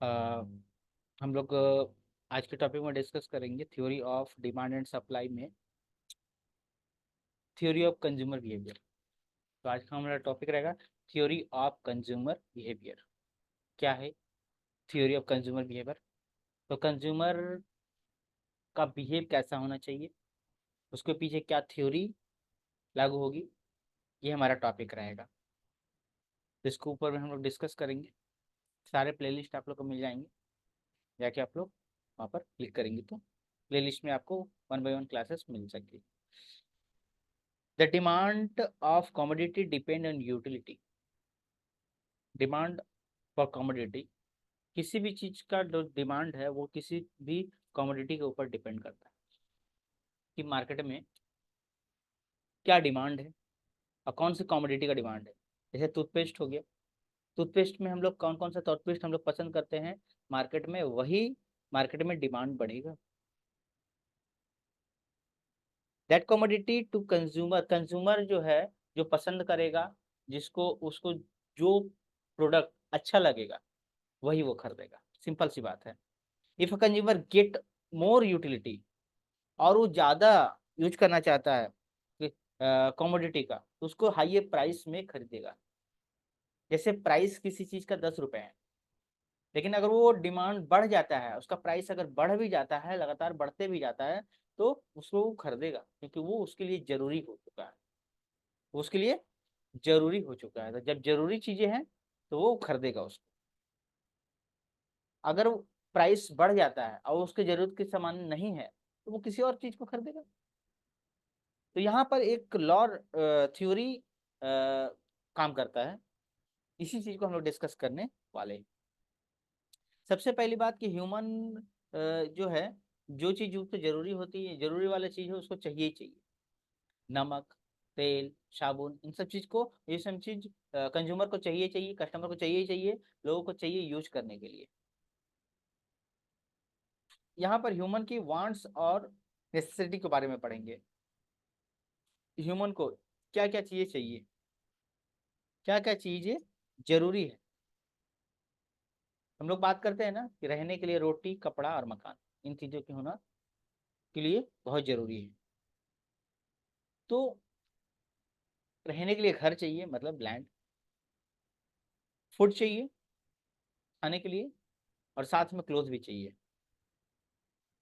अ, हम लोग आज के टॉपिक में डिस्कस करेंगे theory of demand and supply में थ्योरी ऑफ कंज्यूमर बिहेवियर। तो आज का हमारा टॉपिक रहेगा थ्योरी ऑफ कंज्यूमर बिहेवियर। क्या है थ्योरी ऑफ कंज्यूमर बिहेवियर? तो कंज्यूमर का बिहेव कैसा होना चाहिए, उसके पीछे क्या थ्योरी लागू होगी, ये हमारा टॉपिक रहेगा। तो इसके ऊपर में हम लोग डिस्कस करेंगे। सारे प्लेलिस्ट आप लोग को मिल जाएंगे, जाके आप लोग वहाँ पर क्लिक करेंगे तो प्लेलिस्ट में आपको 1 by 1 क्लासेस मिल सकती। The demand of commodity depend on utility. Demand for commodity, किसी भी चीज का जो डिमांड है वो किसी भी कमोडिटी के ऊपर डिपेंड करता है कि मार्केट में क्या डिमांड है और कौन सी कमोडिटी का डिमांड है। जैसे टूथपेस्ट हो गया, टूथपेस्ट में हम लोग कौन कौन सा टूथपेस्ट हम लोग पसंद करते हैं मार्केट में, वही मार्केट में डिमांड बढ़ेगा। That commodity to consumer, consumer जो है जो पसंद करेगा, जिसको उसको जो प्रोडक्ट अच्छा लगेगा वही वो खरीदेगा। सिंपल सी बात है। If a consumer get more utility, और वो ज़्यादा यूज करना चाहता है कमोडिटी का, तो उसको हाई प्राइस में खरीदेगा। जैसे प्राइस किसी चीज़ का 10 रुपए है, लेकिन अगर वो डिमांड बढ़ जाता है, उसका प्राइस अगर बढ़ भी जाता है, लगातार बढ़ते भी जाता है, तो उसको वो खरीदेगा क्योंकि वो उसके लिए जरूरी हो चुका है। वो उसके लिए जरूरी हो चुका है, तो जब जरूरी चीज़ें हैं तो वो खरीदेगा उसको। अगर प्राइस बढ़ जाता है और उसके जरूरत के सामान नहीं है, तो वो किसी और चीज़ को खरीदेगा। तो यहाँ पर एक लॉ थ्योरी काम करता है, इसी चीज को हम लोग डिस्कस करने वाले हैं। सबसे पहली बात कि ह्यूमन जो है, जो चीज उसको जरूरी होती है, जरूरी वाला चीज है, उसको चाहिए ही चाहिए। नमक, तेल, साबुन, इन सब चीज को, ये सब चीज कंज्यूमर को चाहिए चाहिए, कस्टमर को चाहिए ही चाहिए, लोगों को चाहिए यूज करने के लिए। यहाँ पर ह्यूमन की वांट्स और नेसेसिटी के बारे में पढ़ेंगे। ह्यूमन को क्या क्या चीजें चाहिए, क्या क्या चीजें जरूरी है। हम लोग बात करते हैं ना कि रहने के लिए रोटी, कपड़ा और मकान, इन चीजों के होना के लिए बहुत जरूरी है। तो रहने के लिए घर चाहिए, मतलब लैंड। फूड चाहिए खाने के लिए, और साथ में क्लोथ भी चाहिए।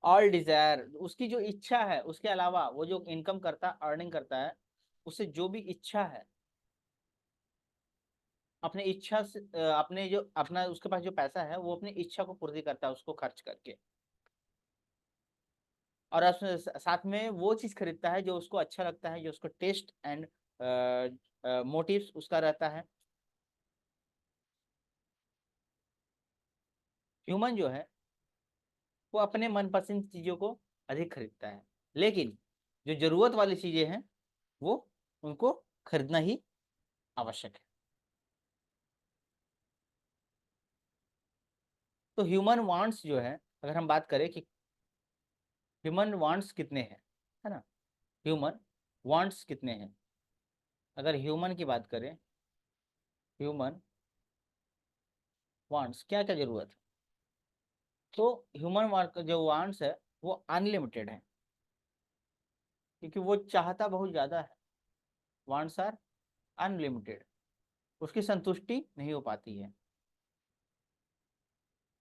ऑल डिजायर, उसकी जो इच्छा है, उसके अलावा वो जो इनकम करता, अर्निंग करता है, उससे जो भी इच्छा है, अपने इच्छा से अपने जो अपना उसके पास जो पैसा है, वो अपनी इच्छा को पूर्ति करता है उसको खर्च करके। और उसमें साथ में वो चीज खरीदता है जो उसको अच्छा लगता है, जो उसको टेस्ट एंड मोटिव्स उसका रहता है। ह्यूमन जो है वो अपने मनपसंद चीजों को अधिक खरीदता है, लेकिन जो जरूरत वाली चीजें हैं वो उनको खरीदना ही आवश्यक है। तो ह्यूमन वांट्स जो है, अगर हम बात करें कि ह्यूमन वांट्स कितने हैं, है ना, ह्यूमन वांट्स कितने हैं, अगर ह्यूमन की बात करें, ह्यूमन वांट्स क्या क्या जरूरत है, तो ह्यूमन जो वांट्स है वो अनलिमिटेड है, क्योंकि वो चाहता बहुत ज्यादा है। वांट्स आर अनलिमिटेड, उसकी संतुष्टि नहीं हो पाती है।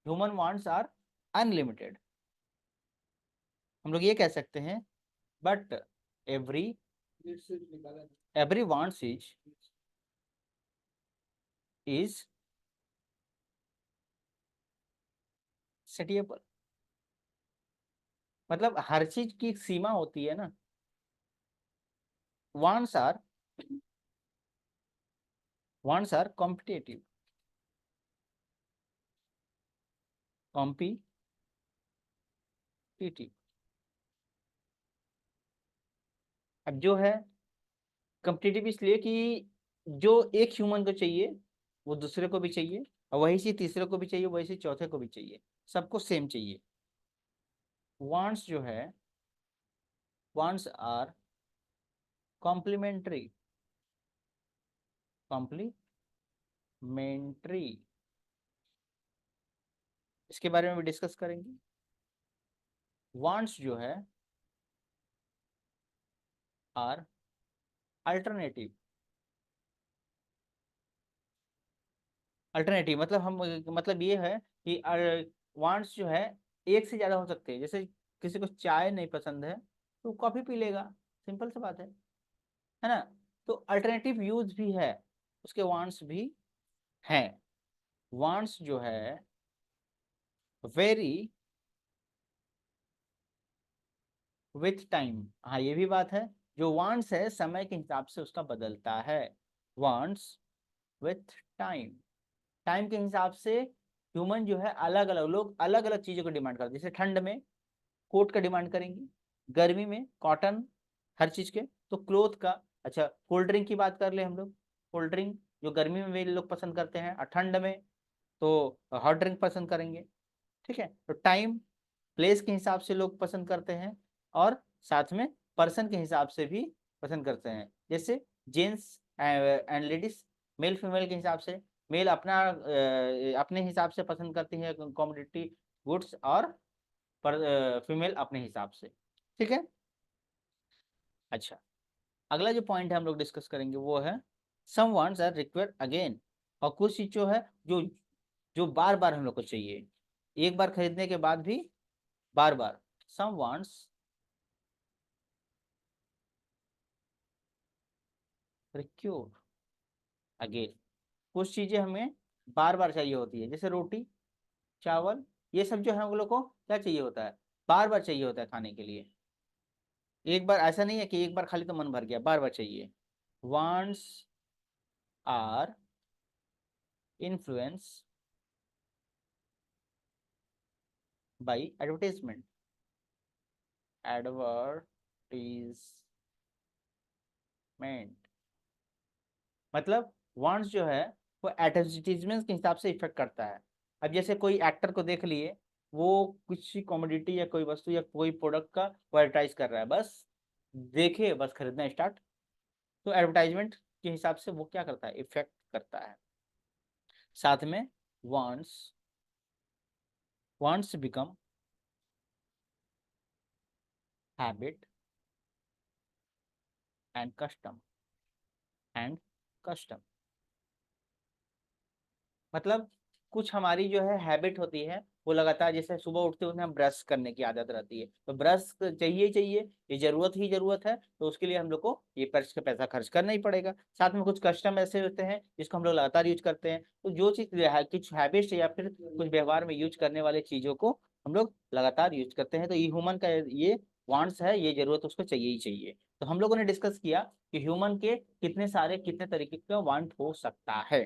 ह्यूमन वांट्स आर अनलिमिटेड, हम लोग ये कह सकते हैं। But every every wants is satiable, मतलब हर चीज की एक सीमा होती है ना। Wants are wants are competitive, competitive. अब जो है कॉम्पिटिटिव इसलिए कि जो एक ह्यूमन को चाहिए वो दूसरे को भी चाहिए, और वही चीज तीसरे को भी चाहिए, वही चीज चौथे को भी चाहिए, सबको सेम चाहिए। वांट्स जो है, वांट्स आर कॉम्प्लीमेंट्री, कॉम्प्लीमेंट्री। इसके बारे में भी डिस्कस करेंगे। वांट्स जो है आर अल्टरनेटिव। अल्टरनेटिव मतलब हम, मतलब ये है कि वांट्स जो है एक से ज्यादा हो सकते हैं। जैसे किसी को चाय नहीं पसंद है तो कॉफी पी लेगा, सिंपल सी बात है ना। तो अल्टरनेटिव यूज भी है, उसके वांट्स भी हैं। वांट्स जो है वेरी विथ टाइम। हाँ ये भी बात है, जो वांट्स है समय के हिसाब से उसका बदलता है। वांट्स विथ टाइम, टाइम के हिसाब से ह्यूमन जो है अलग अलग लोग अलग अलग चीजों को डिमांड करते हैं। जैसे ठंड में कोट का डिमांड करेंगे, गर्मी में कॉटन, हर चीज के। तो क्लोथ का, अच्छा कोल्ड ड्रिंक की बात कर ले हम लोग, कोल्ड ड्रिंक जो गर्मी में वे लोग पसंद करते हैं और ठंड में तो हॉट ड्रिंक पसंद करेंगे। ठीक है, तो टाइम प्लेस के हिसाब से लोग पसंद करते हैं और साथ में पर्सन के हिसाब से भी पसंद करते हैं। जैसे gents and ladies, male female के हिसाब से, मेल अपना अपने हिसाब से पसंद करती है कॉमोडिटी गुड्स, और पर फीमेल अपने हिसाब से। ठीक है। अच्छा, अगला जो पॉइंट है हम लोग डिस्कस करेंगे वो है सम वांट्स आर रिक्वायर्ड अगेन। और कुछ चीज जो है जो जो बार बार हम लोग को चाहिए, एक बार खरीदने के बाद भी बार बार। सम वांट्स रिक्योर अगेन, कुछ चीजें हमें बार बार चाहिए होती है। जैसे रोटी, चावल, ये सब जो है हम लोग को क्या चाहिए होता है, बार बार चाहिए होता है खाने के लिए। एक बार ऐसा नहीं है कि एक बार खाली तो मन भर गया, बार बार चाहिए। Wants are influence by advertisement. Advertisement मतलब वांट्स जो है वो एडवर्टीजमेंट के हिसाब से इफेक्ट करता है। अब जैसे कोई एक्टर को देख लिए, वो किसी कमोडिटी या कोई वस्तु या कोई प्रोडक्ट का वो एडवर्टाइज कर रहा है, बस देखे बस खरीदना स्टार्ट। तो एडवर्टाइजमेंट के हिसाब से वो क्या करता है, इफेक्ट करता है। साथ में wants wants become habit and custom and custom मतलब कुछ हमारी जो है हैबिट होती है, वो लगातार, जैसे सुबह उठते उठते हम ब्रश करने की आदत रहती है, तो ब्रश चाहिए ही चाहिए, ये जरूरत ही जरूरत है, तो उसके लिए हम लोग को ये ब्रश का पैसा खर्च करना ही पड़ेगा। साथ में कुछ कस्टम ऐसे होते हैं जिसको हम लोग लगातार यूज करते हैं। तो जो चीज कुछ हैबिट्स या फिर कुछ व्यवहार में यूज करने वाले चीजों को हम लोग लगातार यूज करते हैं। तो ये ह्यूमन का ये वांट्स है, ये जरूरत उसको चाहिए ही चाहिए। तो हम लोगों ने डिस्कस किया कि ह्यूमन के कितने सारे कितने तरीके का वांट हो सकता है।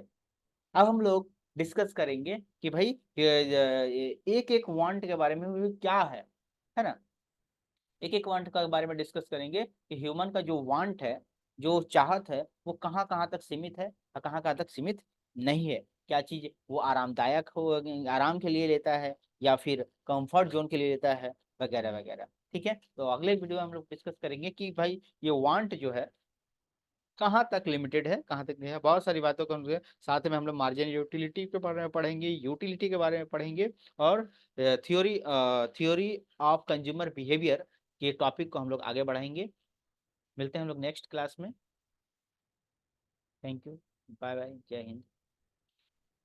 अब हम लोग डिस्कस करेंगे कि भाई एक एक वांट के बारे में भी क्या है ना। एक एक वांट के बारे में डिस्कस करेंगे कि ह्यूमन का जो वांट है, जो चाहत है, वो कहाँ कहाँ तक सीमित है और कहाँ कहाँ तक सीमित नहीं है। क्या चीज वो आरामदायक हो, आराम के लिए लेता है या फिर कंफर्ट जोन के लिए लेता है, वगैरह वगैरह। ठीक है, तो अगले वीडियो में हम लोग डिस्कस करेंगे कि भाई ये वांट जो है कहाँ तक लिमिटेड है, कहाँ तक नहीं है। बहुत सारी बातों को हम साथ में हम लोग मार्जिन यूटिलिटी के बारे में पढ़ेंगे, यूटिलिटी के बारे में पढ़ेंगे, और theory theory of consumer behaviour के टॉपिक को हम लोग आगे बढ़ाएंगे। मिलते हैं हम लोग नेक्स्ट क्लास में। थैंक यू, बाय बाय, जय हिंद।